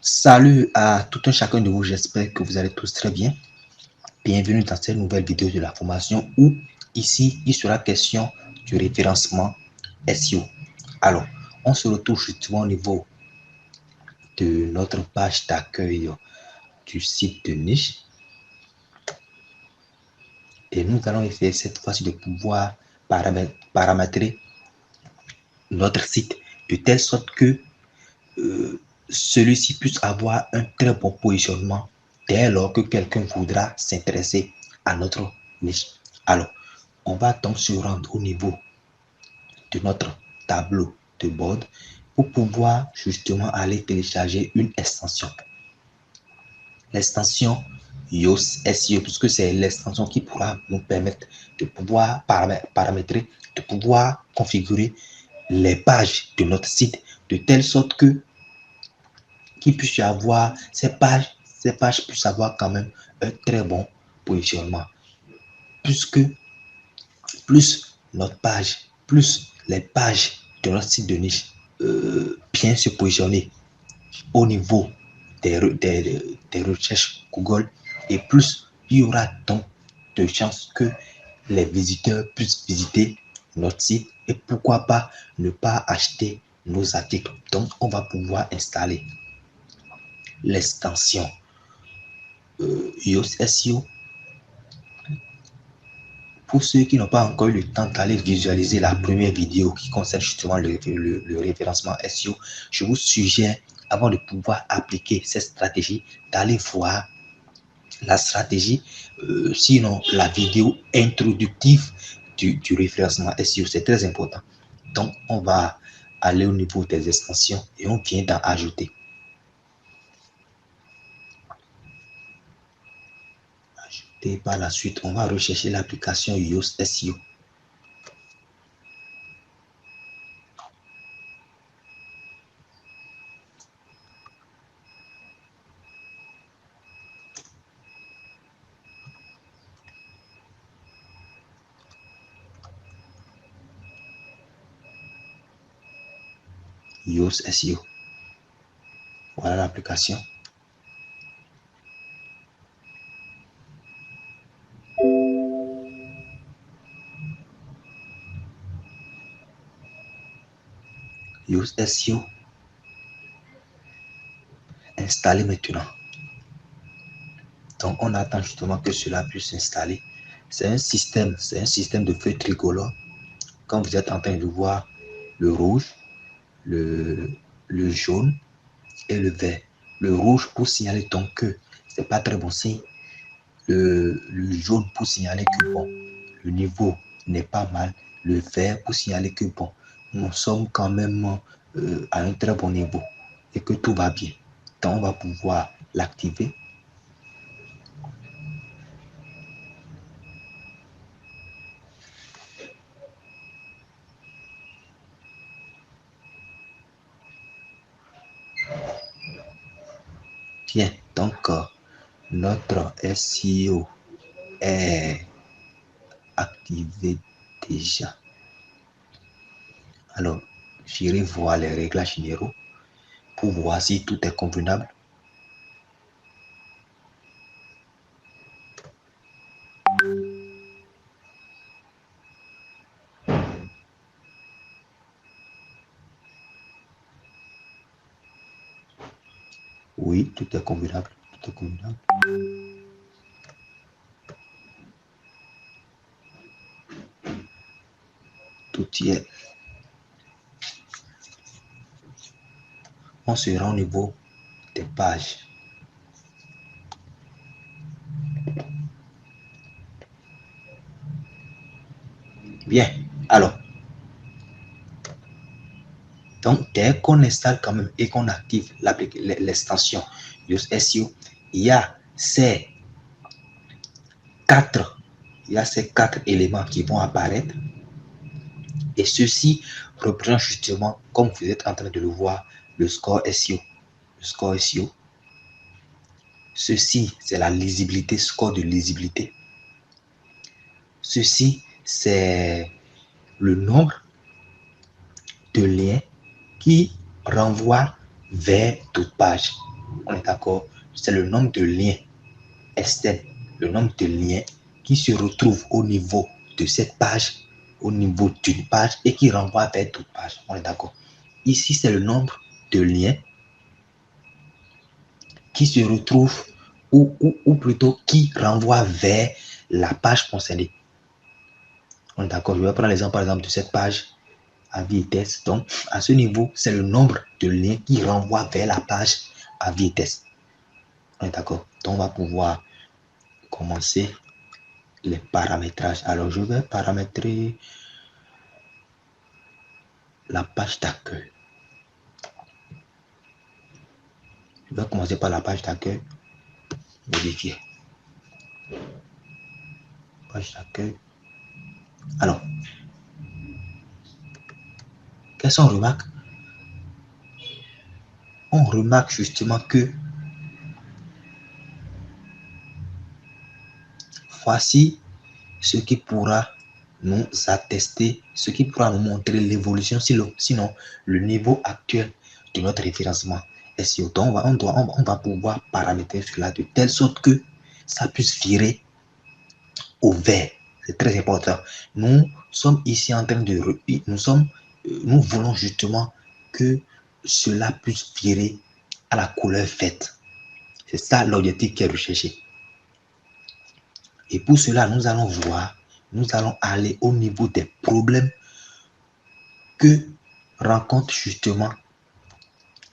Salut à tout un chacun de vous, j'espère que vous allez tous très bien. Bienvenue dans cette nouvelle vidéo de la formation où ici il sera question du référencement SEO. Alors, on se retrouve justement au niveau de notre page d'accueil du site de niche. Et nous allons essayer cette fois-ci de pouvoir paramétrer notre site de telle sorte que celui-ci puisse avoir un très bon positionnement dès lors que quelqu'un voudra s'intéresser à notre niche. Alors, on va donc se rendre au niveau de notre tableau de bord pour pouvoir justement aller télécharger une extension. L'extension Yoast SEO, puisque c'est l'extension qui pourra nous permettre de pouvoir paramétrer, de pouvoir configurer les pages de notre site de telle sorte que qu'il puisse y avoir ces pages puissent avoir quand même un très bon positionnement. Puisque plus notre page, plus les pages de notre site de niche bien se positionner au niveau des recherches Google, et plus il y aura donc de chances que les visiteurs puissent visiter notre site et pourquoi pas ne pas acheter nos articles. Donc, on va pouvoir installer l'extension Yoast SEO. Pour ceux qui n'ont pas encore eu le temps d'aller visualiser la première vidéo qui concerne justement le référencement SEO, je vous suggère, avant de pouvoir appliquer cette stratégie, d'aller voir la stratégie, sinon la vidéo introductive du référencement SEO. C'est très important. Donc, on va aller au niveau des extensions et on vient d'en ajouter. Et par la suite, on va rechercher l'application Yoast SEO. Yoast SEO. Voilà l'application. Yoast SEO installé maintenant. Donc on attend justement que cela puisse s'installer. C'est un système de feuilles tricolores. Quand vous êtes en train de voir le rouge, le jaune et le vert. Le rouge pour signaler donc que c'est pas très bon signe. Le jaune pour signaler que bon, le niveau n'est pas mal. Le vert pour signaler que bon, nous sommes quand même à un très bon niveau et que tout va bien. Donc on va pouvoir l'activer. Bien, donc notre SEO est activé déjà. Alors, j'irai voir les réglages généraux pour voir si tout est convenable. Oui, tout est convenable. Tout est convenable. Tout y est. On sera au niveau des pages. Bien, alors, donc dès qu'on installe quand même et qu'on active l'extension Yoast SEO, il y a ces quatre éléments qui vont apparaître et ceci représente justement, comme vous êtes en train de le voir, le score SEO. Le score SEO. Ceci, c'est la lisibilité, score de lisibilité. Ceci, c'est le nombre de liens qui renvoient vers toute page. On est d'accord? C'est le nombre de liens externes, le nombre de liens qui se retrouvent au niveau de cette page, au niveau d'une page et qui renvoie vers d'autres pages. On est d'accord? Ici, c'est le nombre de liens qui se retrouvent ou plutôt qui renvoient vers la page concernée. On est d'accord? Je vais prendre l'exemple par exemple de cette page avis et test. Donc, à ce niveau, c'est le nombre de liens qui renvoient vers la page avis et test. On est d'accord? Donc, on va pouvoir commencer les paramétrages. Alors, je vais paramétrer la page d'accueil. Je vais commencer par la page d'accueil. Modifier. Page d'accueil. Alors, qu'est-ce qu'on remarque? On remarque justement que voici ce qui pourra nous attester, ce qui pourra nous montrer l'évolution, sinon le niveau actuel de notre référencement SEO. Donc, on va pouvoir paramétrer cela de telle sorte que ça puisse virer au vert. C'est très important. Nous sommes ici en train de... Nous voulons justement que cela puisse virer à la couleur verte. C'est ça l'objectif qui est recherché. Et pour cela, nous allons voir, nous allons aller au niveau des problèmes que rencontre justement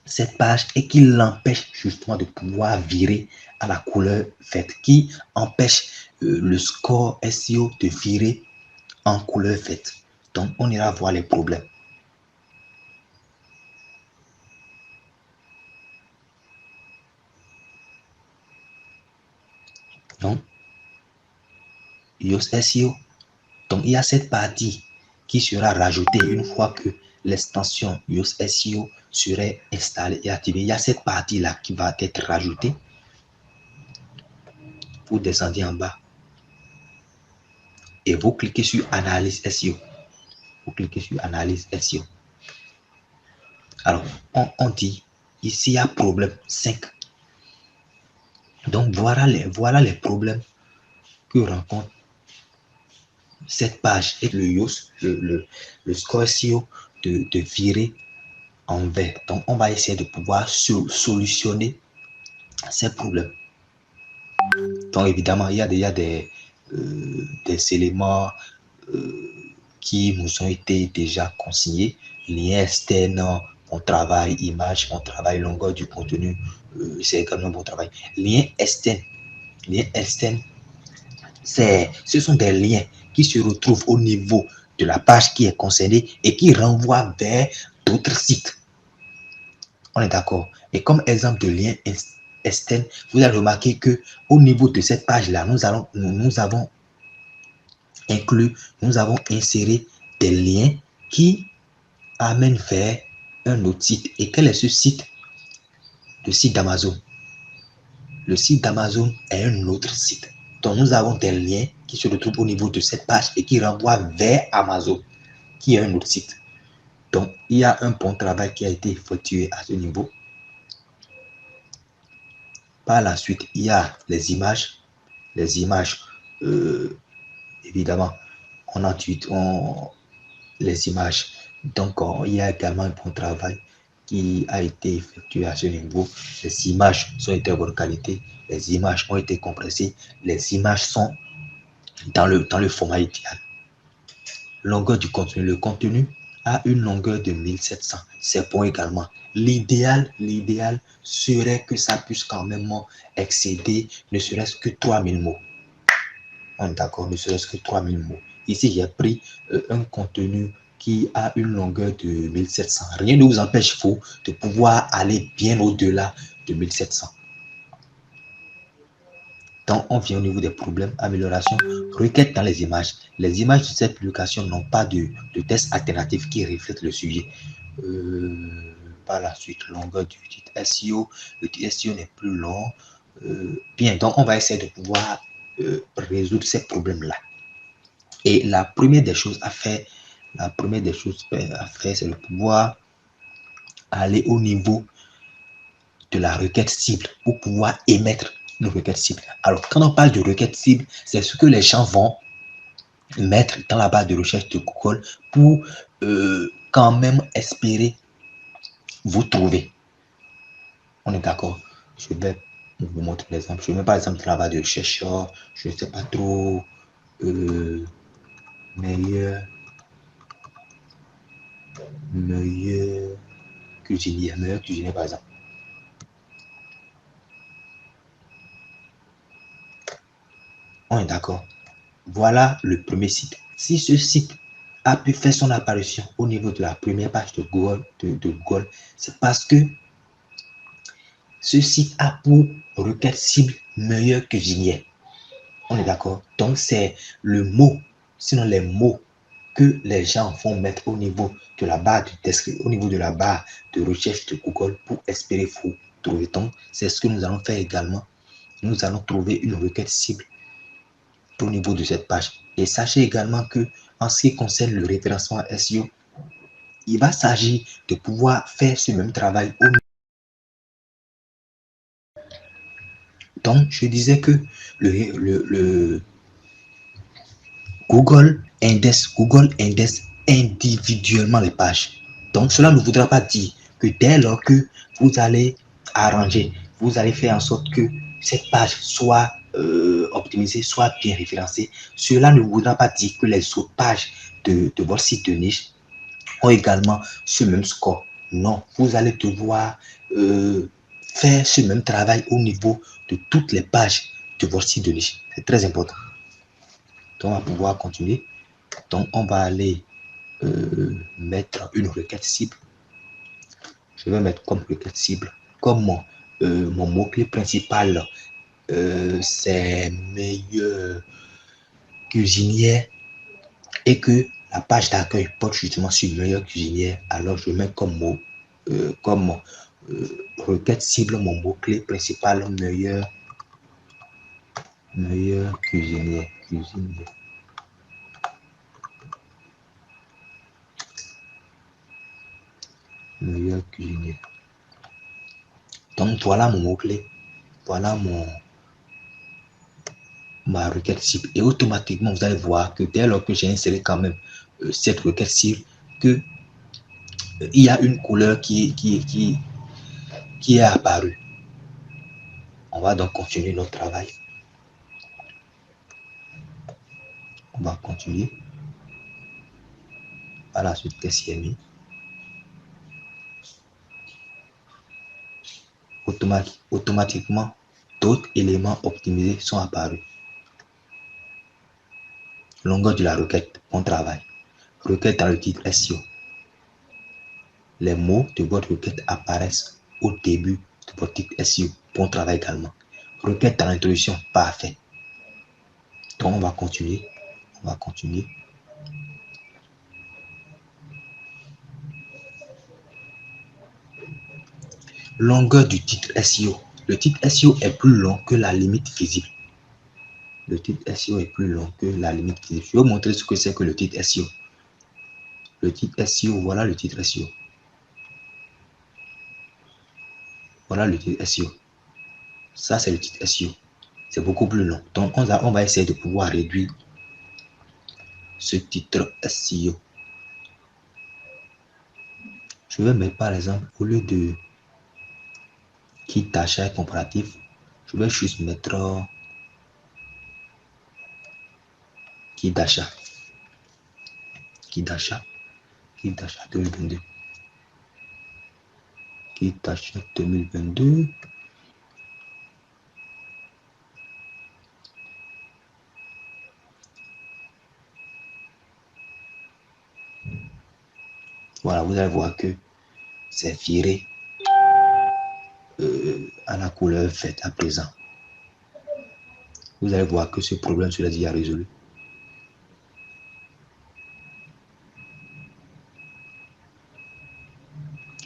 cette page et qui l'empêche justement de pouvoir virer à la couleur verte, qui empêche le score SEO de virer en couleur verte. Donc, on ira voir les problèmes. Donc, Yoast SEO. Donc, il y a cette partie qui sera rajoutée une fois que l'extension Yoast SEO serait installée et activée. Il y a cette partie-là qui va être rajoutée. Vous descendez en bas et vous cliquez sur Analyse SEO. Vous cliquez sur Analyse SEO. Alors, on dit, ici, il y a problème 5. Donc, voilà les problèmes que rencontre cette page et le Yoast, le score SEO de virer en vert. Donc, on va essayer de pouvoir solutionner ces problèmes. Donc, évidemment, il y a déjà des éléments qui nous ont été déjà consignés. Lien externe, on travaille image, on travaille longueur du contenu, c'est également bon travail. Lien externe, ce sont des liens qui se retrouvent au niveau de la page qui est concernée et qui renvoient vers d'autres sites. On est d'accord. Et comme exemple de lien externe, vous allez remarquer que au niveau de cette page-là, nous avons inclus, nous avons inséré des liens qui amènent vers un autre site. Et quel est ce site? Le site d'Amazon. Le site d'Amazon est un autre site. Donc, nous avons des liens qui se retrouvent au niveau de cette page et qui renvoient vers Amazon, qui est un autre site. Donc, il y a un bon travail qui a été effectué à ce niveau. Par la suite, il y a les images. Les images, évidemment, les images. Donc, il y a également un bon travail qui a été effectué à ce niveau. Les images sont de bonne qualité. Les images ont été compressées. Les images sont dans le format idéal. Longueur du contenu. Le contenu a une longueur de 1700. C'est bon également. L'idéal serait que ça puisse quand même excéder ne serait-ce que 3000 mots. D'accord, ne serait-ce que 3000 mots. Ici, j'ai pris un contenu qui a une longueur de 1700. Rien ne vous empêche, vous, de pouvoir aller bien au-delà de 1700. Donc, on vient au niveau des problèmes, amélioration, requête dans les images. Les images de cette publication n'ont pas de test alternatif qui reflète le sujet. Par la suite, longueur du titre SEO. Le titre SEO n'est plus long. Bien, donc on va essayer de pouvoir résoudre ces problèmes-là. Et la première des choses à faire, c'est de pouvoir aller au niveau de la requête cible pour pouvoir émettre une requête cible. Alors, quand on parle de requête cible, c'est ce que les gens vont mettre dans la barre de recherche de Google pour quand même espérer vous trouver. On est d'accord? Je vais vous montrer l'exemple. Je mets par exemple dans la barre de recherche, je ne sais pas trop, meilleur cuisinier par exemple. On est d'accord? Voilà le premier site. Si ce site a pu faire son apparition au niveau de la première page de Google, c'est parce que ce site a pour requête cible meilleur cuisinier. On est d'accord? Donc, c'est le mot, sinon les mots que les gens vont mettre au niveau de la barre au niveau de la barre de recherche de Google pour espérer vous trouver. Donc, c'est ce que nous allons faire également. Nous allons trouver une requête cible au niveau de cette page. Et sachez également que en ce qui concerne le référencement SEO, il va s'agir de pouvoir faire ce même travail au niveau. Donc, je disais que le Google index individuellement les pages. Donc, cela ne voudra pas dire que dès lors que vous allez arranger, vous allez faire en sorte que cette page soit optimisée, soit bien référencée, cela ne voudra pas dire que les autres pages de votre site de niche ont également ce même score. Non, vous allez devoir faire ce même travail au niveau de toutes les pages de votre site de niche. C'est très important. Donc, on va pouvoir continuer. Donc, on va aller mettre une requête cible. Je vais mettre comme requête cible, comme mon mot-clé principal, c'est meilleur cuisinier et que la page d'accueil porte justement sur meilleur cuisinier. Alors, je mets comme mot, comme requête cible, mon mot-clé principal, meilleur cuisinier. Meilleur cuisinier. Donc, voilà mon mot-clé. Voilà ma requête cible. Et automatiquement, vous allez voir que dès lors que j'ai inséré quand même cette requête cible, que il y a une couleur qui est apparue. On va donc continuer notre travail. On va continuer. Par la suite, qu'est-ce qu'il y a mis? Automatiquement, d'autres éléments optimisés sont apparus. Longueur de la requête, bon travail. Requête dans le titre SEO. Les mots de votre requête apparaissent au début de votre titre SEO. Bon travail également. Requête dans l'introduction, parfait. Donc, on va continuer. On va continuer. Longueur du titre SEO. Le titre SEO est plus long que la limite visible. Le titre SEO est plus long que la limite visible. Je vais vous montrer ce que c'est que le titre SEO. Le titre SEO, voilà le titre SEO. Voilà le titre SEO. Ça, c'est le titre SEO. C'est beaucoup plus long. Donc, on va essayer de pouvoir réduire ce titre SEO. Je vais mettre par exemple, au lieu de kit d'achat comparatif, je vais juste mettre kit d'achat. Kit d'achat 2022. Kit d'achat 2022. Voilà, vous allez voir que c'est viré à la couleur faite à présent. Vous allez voir que ce problème sera déjà résolu.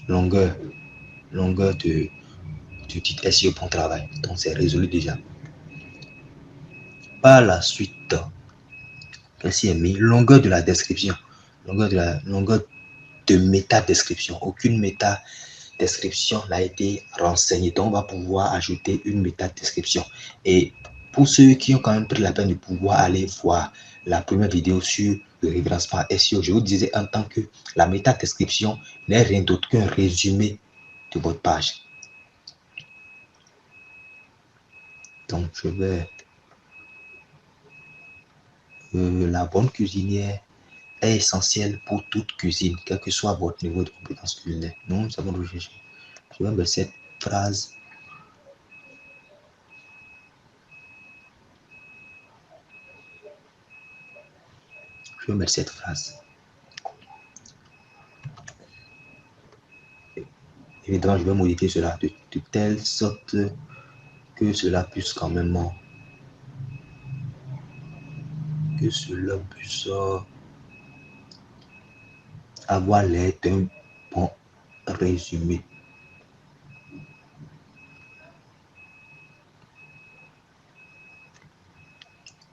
Longueur du titre SEO bon travail. Donc c'est résolu déjà. Par la suite, qu'est-ce qui est mis? Longueur de la description. Longueur de méta description. Aucune méta description a été renseignée. Donc, on va pouvoir ajouter une méta-description. Et pour ceux qui ont quand même pris la peine de pouvoir aller voir la première vidéo sur le référencement SEO, je vous disais en tant que la méta-description n'est rien d'autre qu'un résumé de votre page. Donc, je vais... la bonne cuisinière est essentielle pour toute cuisine, quel que soit votre niveau de compétence culinaire. Nous avons recherché. Je vais mettre cette phrase. Je vais mettre cette phrase. Évidemment, je vais modifier cela de telle sorte que cela puisse quand même avoir l'air d'un bon résumé.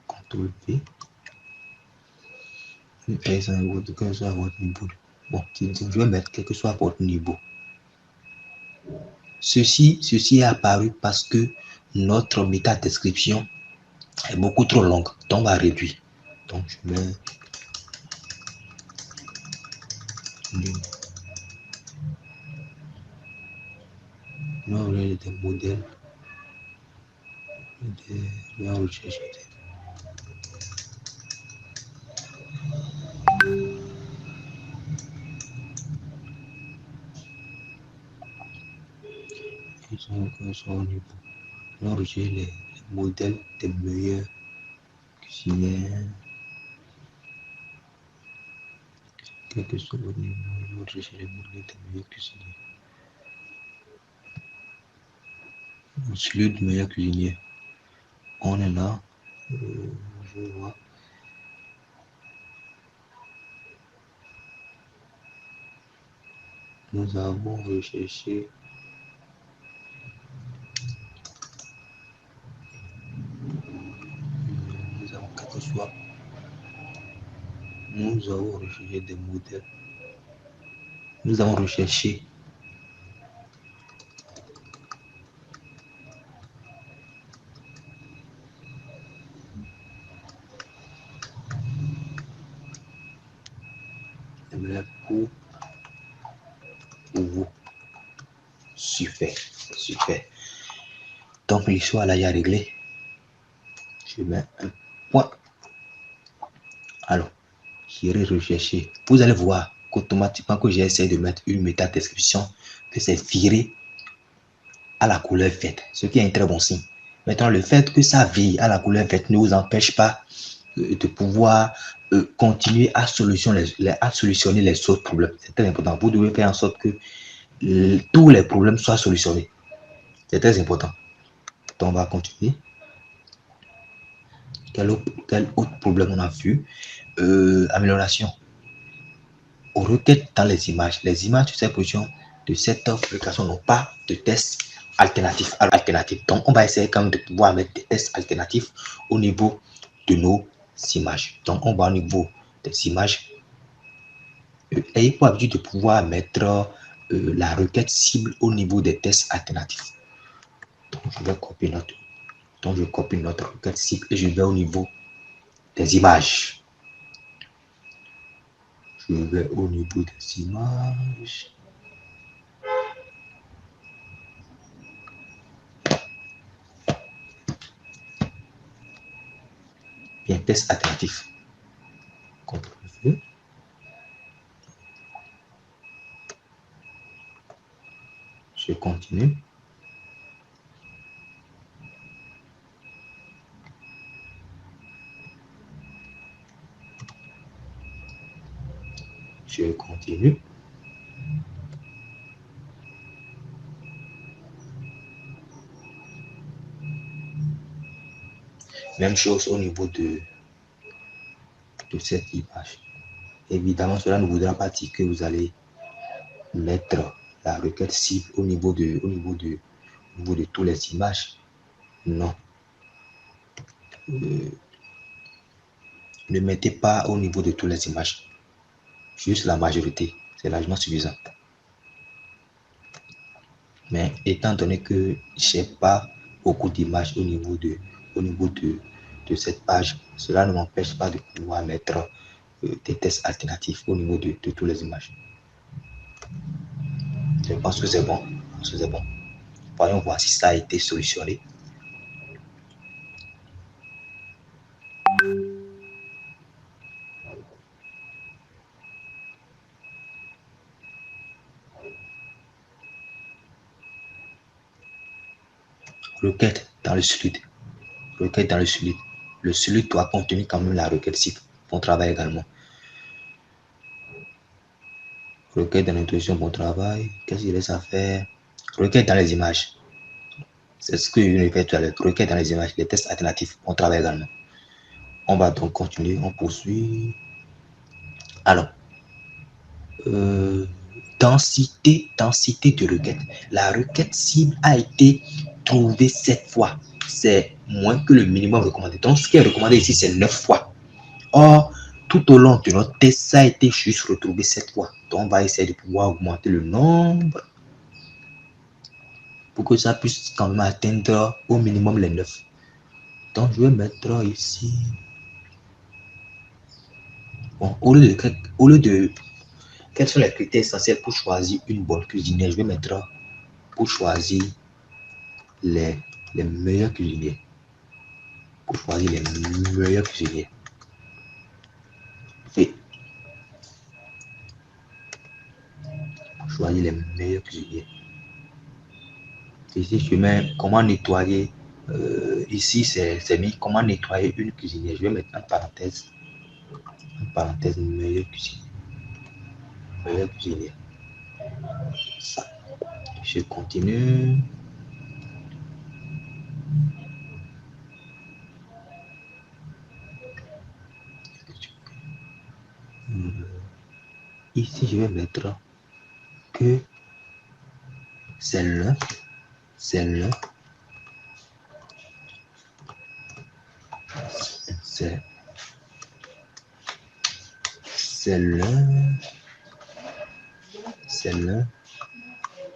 CTRL V. Quel que soit votre niveau. Bon, je vais mettre quel que soit votre niveau. Ceci est apparu parce que notre méta-description est beaucoup trop longue. Donc, on va réduire. Donc, je mets des modèles. Je vais rechercher. Ils sont au niveau. Je vais rechercher les modèles des meilleurs cuisiniers. Quel que soit le niveau, je vais rechercher les modèles des meilleurs cuisiniers. Celui du meilleur cuisinier. On est là. Je vois. Nous avons recherché nous avons recherché des modèles. Nous avons recherché pour vous. Super, super. Donc l'histoire là, il y a réglé. Je mets un point. Alors, j'irai rechercher. Vous allez voir qu'automatiquement que j'ai essayé de mettre une méta-description, que c'est viré à la couleur verte, ce qui est un très bon signe. Maintenant, le fait que ça vire à la couleur verte ne vous empêche pas de pouvoir continuer à solutionner les autres problèmes. C'est très important. Vous devez faire en sorte que tous les problèmes soient solutionnés. C'est très important. Donc, on va continuer. Quel autre problème on a vu? Amélioration. Aux requêtes dans les images. Les images de cette position de cette application n'ont pas de tests alternatifs. Donc, on va essayer quand même de pouvoir mettre des tests alternatifs au niveau de nos images. Donc, on va au niveau des images. Ayez pour habitude de pouvoir mettre la requête cible au niveau des tests alternatifs. Donc, je vais copier notre. Donc, je copie notre requête cible et je vais au niveau des images. Je vais au niveau des images. Bien, test alternatif. CTRL-V. Je continue. Je continue. Même chose au niveau de cette image. Évidemment, cela ne voudra pas dire que vous allez mettre la requête cible au niveau de toutes les images. Non. Ne mettez pas au niveau de toutes les images. Juste la majorité. C'est largement suffisant. Mais étant donné que je n'ai pas beaucoup d'images au niveau de cette page, cela ne m'empêche pas de pouvoir mettre des tests alternatifs au niveau de toutes les images. Je pense que c'est bon. Je pense que c'est bon. Voyons voir si ça a été solutionné. Requête dans le slide. Requête dans le slide. Le slide doit contenir quand même la requête cible. Bon travail également. Requête dans l'introduction, bon travail. Qu'est-ce qu'il reste à faire? Requête dans les images. C'est ce que je viens de faire tout à l'heure. Requête dans les images. Les tests alternatifs, bon travail également. On va donc continuer. On poursuit. Alors, densité de requête. La requête cible a été trouvée 7 fois. C'est moins que le minimum recommandé. Donc, ce qui est recommandé ici, c'est 9 fois. Or, tout au long de notre test, ça a été juste retrouvé 7 fois. Donc, on va essayer de pouvoir augmenter le nombre pour que ça puisse quand même atteindre au minimum les 9. Donc, je vais mettre ici. Bon, au lieu de quels sont les critères essentiels pour choisir une bonne cuisinière, je vais mettre pour choisir les, les meilleurs cuisiniers. Pour choisir les meilleurs cuisiniers. Et pour choisir les meilleurs cuisiniers. Ici, je mets comment nettoyer. Ici, c'est mis comment nettoyer une cuisinière. Je vais mettre en parenthèse meilleur cuisinier. Meilleur cuisinier. Ça. Je continue. Ici, je vais mettre que c'est l'un, c'est l'un, c'est l'un, c'est l'un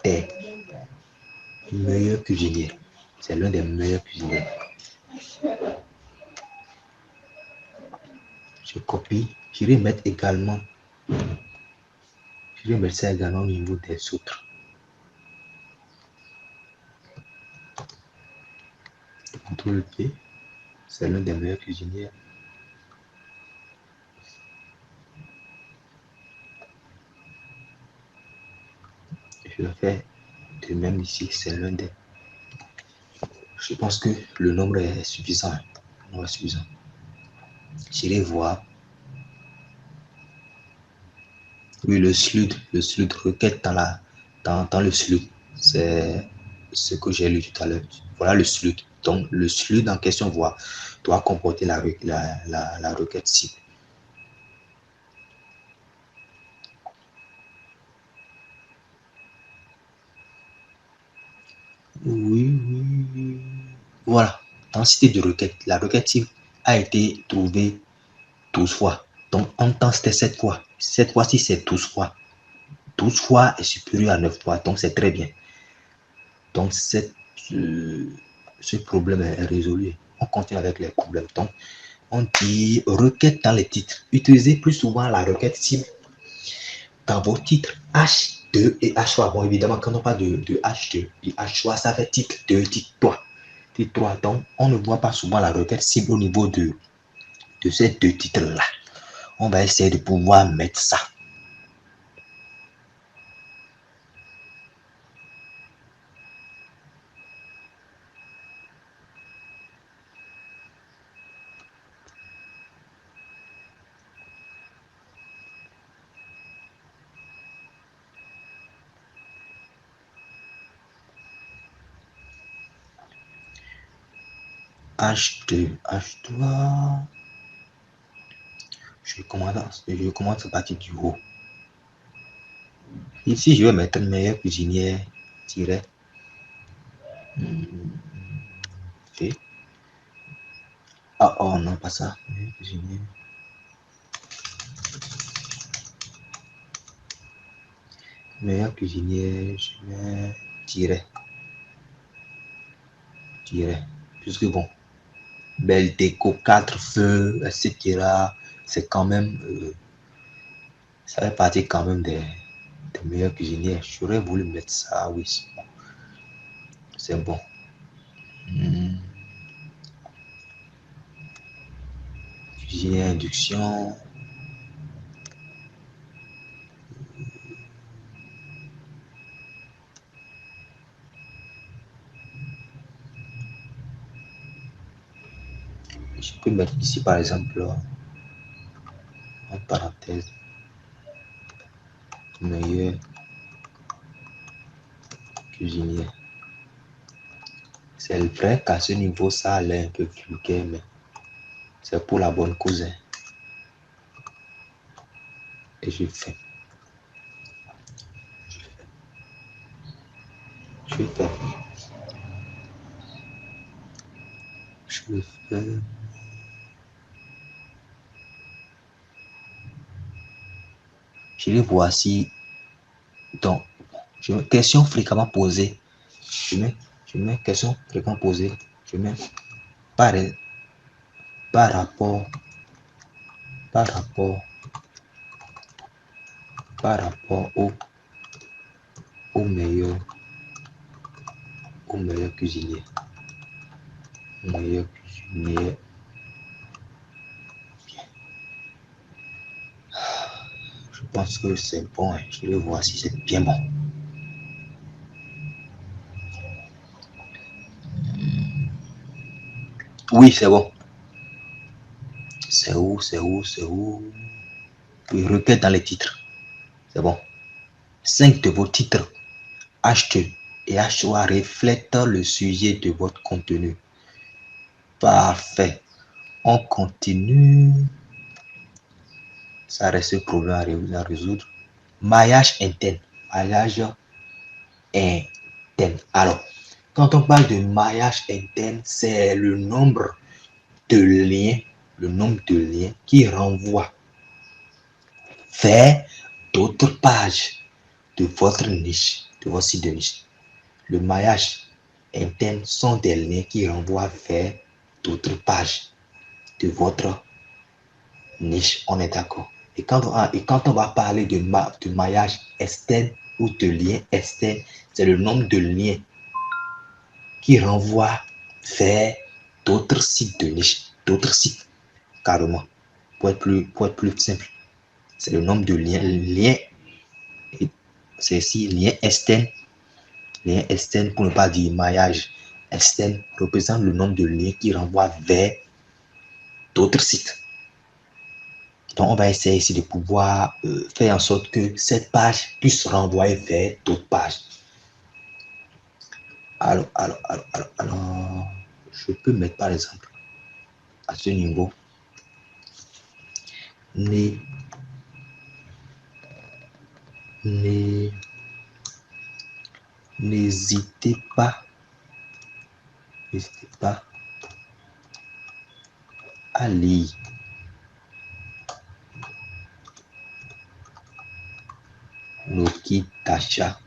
des meilleurs cuisiniers. C'est l'un des meilleurs cuisiniers. Je copie. Je vais mettre également. Je vais mettre ça également au niveau des autres. Contrôle P. C'est l'un des meilleurs cuisiniers. Je le fais de même ici. C'est l'un des. Je pense que le nombre est suffisant. Le nombre est suffisant. J'irai voir. Oui, le slide requête dans le slide. C'est ce que j'ai lu tout à l'heure. Voilà le slide. Donc, le slide en question doit comporter la requête cible. Oui. Voilà. Densité de requête. La requête cible a été trouvée 12 fois. Donc, en même temps, c'était 7 fois. Cette fois-ci, c'est 12 fois. 12 fois est supérieur à 9 fois. Donc, c'est très bien. Donc, ce problème est résolu. On continue avec les problèmes. Donc, on dit requête dans les titres. Utilisez plus souvent la requête cible dans vos titres H2 et H3. Bon, évidemment, quand on parle de H2 et H3, ça fait titre 2, titre 3. Titre 3. Donc, on ne voit pas souvent la requête cible au niveau de ces deux titres-là. On va essayer de pouvoir mettre ça. H2, H3. Je commence à partir du haut. Ici, je vais mettre meilleur cuisinier tiret. Okay. Ah, oh non, pas ça. Meilleur cuisinier. Meilleur cuisinier, je mets dirais, puisque bon, belle déco, 4 feux, etc. C'est quand même, ça fait partie quand même des meilleurs cuisiniers. J'aurais voulu mettre ça, oui, c'est bon. Cuisinier induction. Je peux mettre ici par exemple en parenthèse meilleur cuisinier. C'est vrai qu'à ce niveau ça allait un peu vulgaire, mais c'est pour la bonne cause. Et je fais. Je fais. Je fais. Je les voici. Donc, question fréquemment posée. Je mets question fréquemment posée. Je mets par, par rapport, par rapport, par rapport au meilleur cuisinier. Meilleur cuisinier. Je pense que c'est bon. Je vais voir si c'est bien bon. Oui, c'est bon. C'est où? Oui, requête dans les titres. C'est bon. 5 de vos titres H2 et H3 reflètent le sujet de votre contenu. Parfait. On continue. Ça reste un problème à résoudre. Maillage interne. Maillage interne. Alors, quand on parle de maillage interne, c'est le nombre de liens qui renvoient vers d'autres pages de votre niche, de votre site de niche. Le maillage interne sont des liens qui renvoient vers d'autres pages de votre niche, on est d'accord. Et quand on va parler de maillage externe ou de lien externe, c'est le nombre de liens qui renvoient vers d'autres sites de niche, d'autres sites carrément. Pour être plus simple, c'est le nombre de liens, c'est ici lien externe pour ne pas dire maillage externe représente le nombre de liens qui renvoient vers d'autres sites. Donc, on va essayer ici de pouvoir faire en sorte que cette page puisse renvoyer vers d'autres pages. Alors, je peux mettre par exemple à ce niveau, n'hésitez pas à lire nos kits d'achat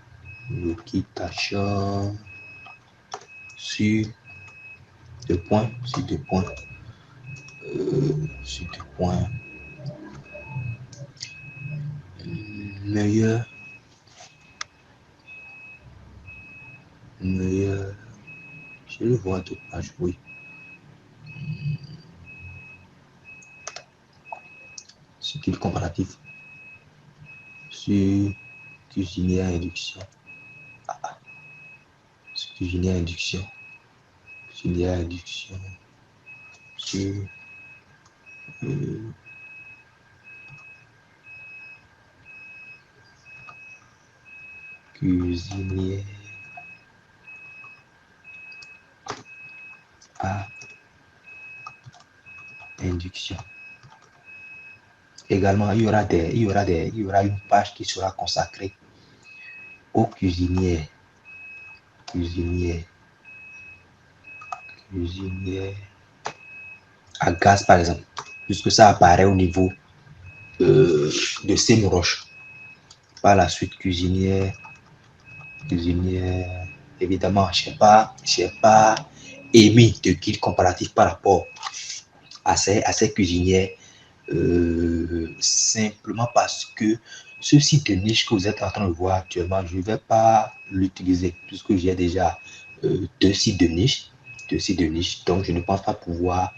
sur deux points, meilleur, je le vois d'autres pages, oui. Skill comparatif sur cuisinier à induction. Cuisinier à induction. Sur cuisinier à induction. Également, il y aura une page qui sera consacrée aux cuisiniers à gaz par exemple, puisque ça apparaît au niveau de Semrush. Par la suite, cuisinier évidemment, j'ai pas émis de guide comparatif par rapport à ces cuisinières, simplement parce que ce site de niche que vous êtes en train de voir actuellement, je ne vais pas l'utiliser puisque j'ai déjà deux sites de niche, donc je ne pense pas pouvoir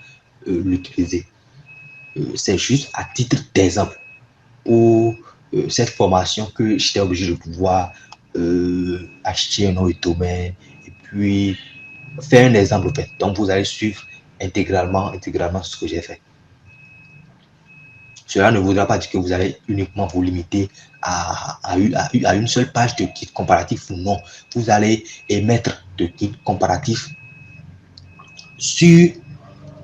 l'utiliser. C'est juste à titre d'exemple pour cette formation que j'étais obligé de pouvoir acheter un nom et domaine et puis faire un exemple en fait. Donc vous allez suivre intégralement ce que j'ai fait. Cela ne voudra pas dire que vous allez uniquement vous limiter à une seule page de guide comparatif. Non, vous allez émettre de guide comparatif sur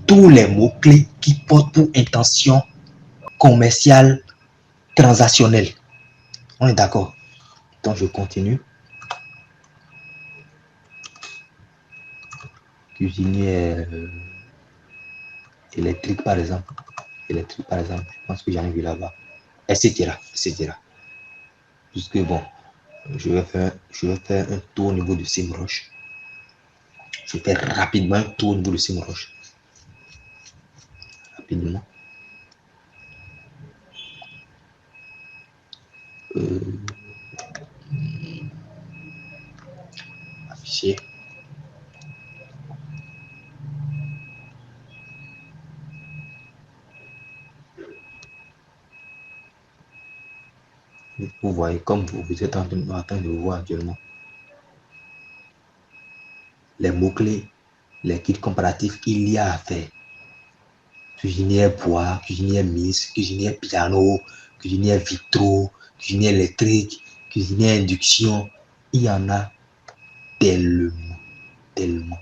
tous les mots-clés qui portent pour intention commerciale transactionnelle. On est d'accord? Donc je continue. Cuisinier électrique par exemple. Électrique par exemple, je pense que j'en ai vu là-bas. Etc. etc. Puisque bon, je vais faire un tour au niveau de Simroche. Je vais faire rapidement un tour au niveau de Simroche. Rapidement. Afficher. Vous voyez, comme vous êtes en train de voir actuellement, les mots-clés, les kits comparatifs, il y a à faire. Cuisinière bois, cuisinière mise, cuisinière piano, cuisinière vitro, cuisinière électrique, cuisinière induction. Il y en a tellement,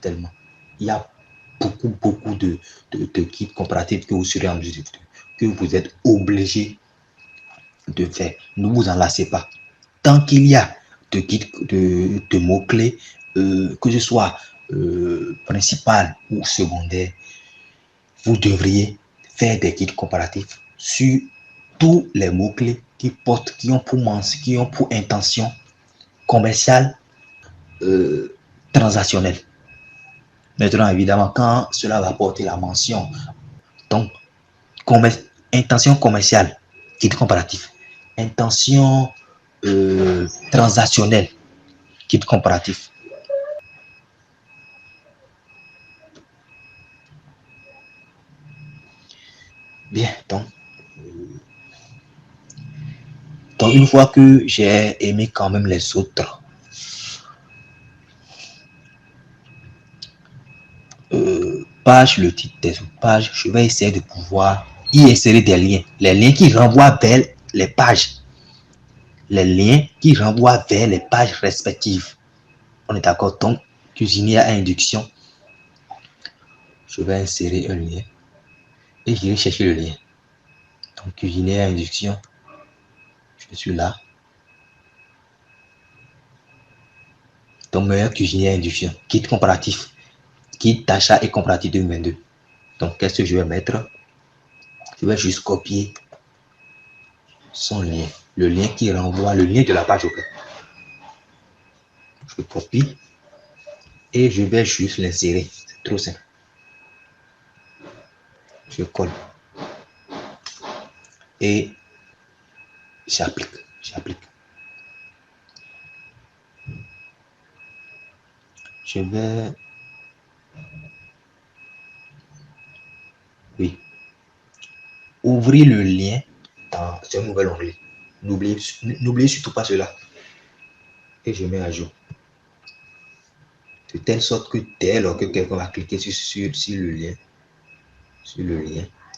tellement. Il y a beaucoup de kits comparatifs que vous serez en mesure que vous êtes obligé de faire. Ne vous en lassez pas. Tant qu'il y a de guides, de mots-clés, que ce soit principal ou secondaire, vous devriez faire des guides comparatifs sur tous les mots-clés qui ont pour intention commerciale, transactionnelle. Maintenant, évidemment, quand cela va porter la mention, donc, intention commerciale, guide comparatif. Intention transactionnelle, guide comparatif. Bien, donc une fois que j'ai aimé quand même les autres pages, le titre des autres pages, je vais essayer de pouvoir y insérer des liens. Les liens qui renvoient vers les pages. Les liens qui renvoient vers les pages respectives. On est d'accord? Donc, cuisinier à induction, je vais insérer un lien et j'irai chercher le lien. Donc, cuisinier à induction, je suis là. Donc, meilleur cuisinier à induction, kit comparatif, kit d'achat et comparatif 2022. Donc, qu'est-ce que je vais mettre? Je vais juste copier son lien, le lien qui renvoie, le lien de la page web. Je copie et je vais juste l'insérer. C'est trop simple. Je colle et j'applique. Je vais, oui, ouvrir le lien dans un nouvel onglet. N'oubliez surtout pas cela. Et je mets à jour. De telle sorte que dès lors que quelqu'un va cliquer sur le lien,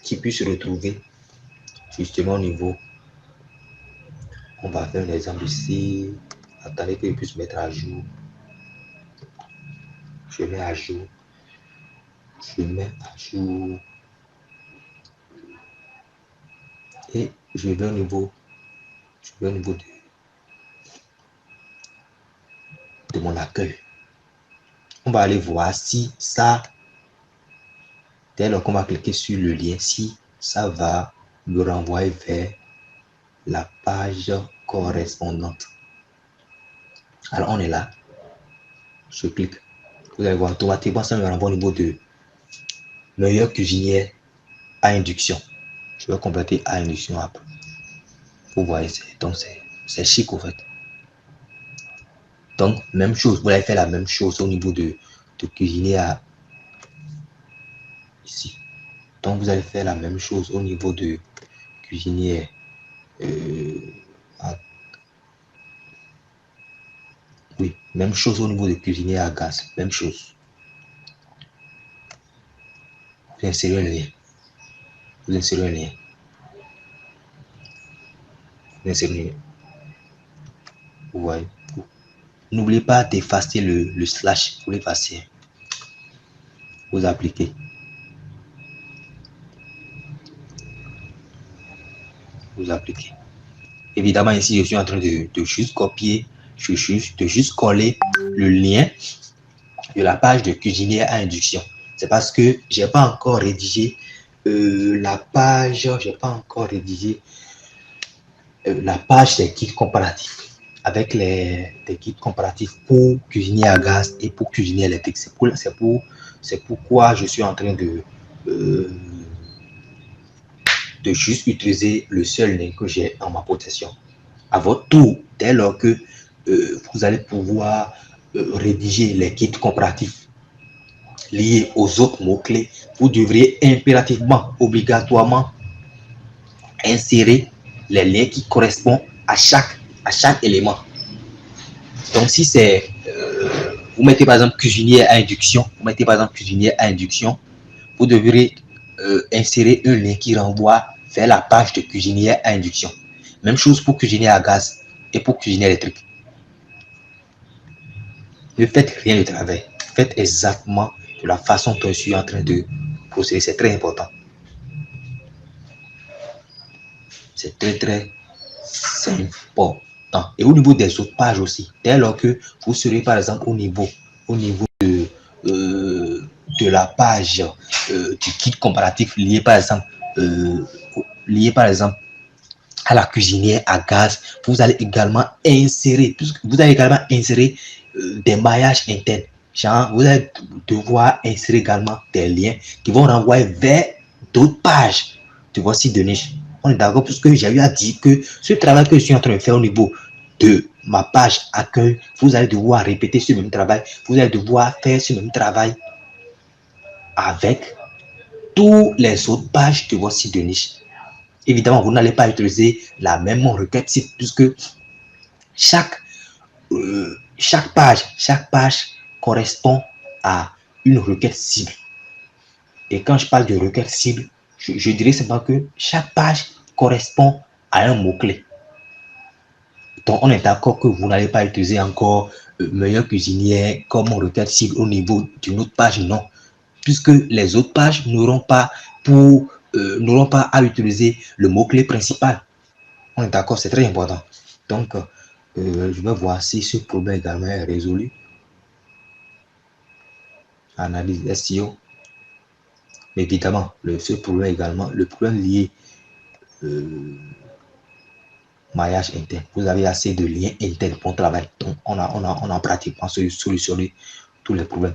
qu'il puisse se retrouver justement au niveau. On va faire un exemple ici. Attendez que je puisse mettre à jour. Je mets à jour. Et je vais au niveau de mon accueil. On va aller voir si ça, dès lors qu'on va cliquer sur le lien, si ça va le renvoyer vers la page correspondante. Alors on est là. Je clique. Vous allez voir, automatiquement, ça me renvoie au niveau de meilleur cuisinier à induction. Je vais compléter à induction après. Vous voyez, donc c'est chic, en fait. Donc, même chose, vous allez faire la même chose au niveau de cuisinier à ici. Donc, vous allez faire la même chose au niveau de cuisinier à, oui, même chose au niveau de cuisinier à gaz, même chose. Vous insérez un lien. Vous insérez un lien. Vous insérez un lien. Vous voyez. N'oubliez pas d'effacer le slash pour l'effacer. Vous appliquez. Vous appliquez. Évidemment, ici, je suis en train de juste copier, de juste coller le lien de la page de cuisinier à induction. C'est parce que j'ai pas encore rédigé la page, j'ai pas encore rédigé la page des kits comparatifs avec des kits comparatifs pour cuisinier à gaz et pour cuisinier électrique. C'est pourquoi je suis en train de juste utiliser le seul lien que j'ai en ma possession. À votre tour, dès lors que vous allez pouvoir rédiger les kits comparatifs liés aux autres mots-clés, vous devriez impérativement, obligatoirement insérer les liens qui correspondent à chaque élément. Donc, si c'est, vous mettez par exemple cuisinier à induction, vous devrez insérer un lien qui renvoie vers la page de cuisinier à induction. Même chose pour cuisinier à gaz et pour cuisinier électrique. Ne faites rien de travers. Faites exactement de la façon dont je suis en train de procéder. C'est très important. C'est très important. Et au niveau des autres pages aussi, dès lors que vous serez par exemple au niveau de la page du kit comparatif lié par exemple à la cuisinière à gaz, vous allez également insérer des maillages internes. Genre, vous allez devoir insérer également des liens qui vont renvoyer vers d'autres pages de votre site de niche. On est d'accord, puisque j'ai eu à dire que ce travail que je suis en train de faire au niveau de ma page accueil, vous allez devoir répéter ce même travail, vous allez devoir faire ce même travail avec toutes les autres pages de votre site de niche. Évidemment, vous n'allez pas utiliser la même requête cible puisque chaque page correspond à une requête cible. Et quand je parle de requête cible, je dirais simplement que chaque page correspond à un mot-clé. Donc, on est d'accord que vous n'allez pas utiliser encore meilleur cuisinier comme requête cible au niveau d'une autre page, non. Puisque les autres pages n'auront pas à utiliser le mot-clé principal. On est d'accord, c'est très important. Donc, je vais voir si ce problème également est résolu. Analyse SEO. Mais évidemment, ce problème également, le problème lié maillage interne. Vous avez assez de liens internes pour travailler. Donc, on a pratiquement solutionné tous les problèmes.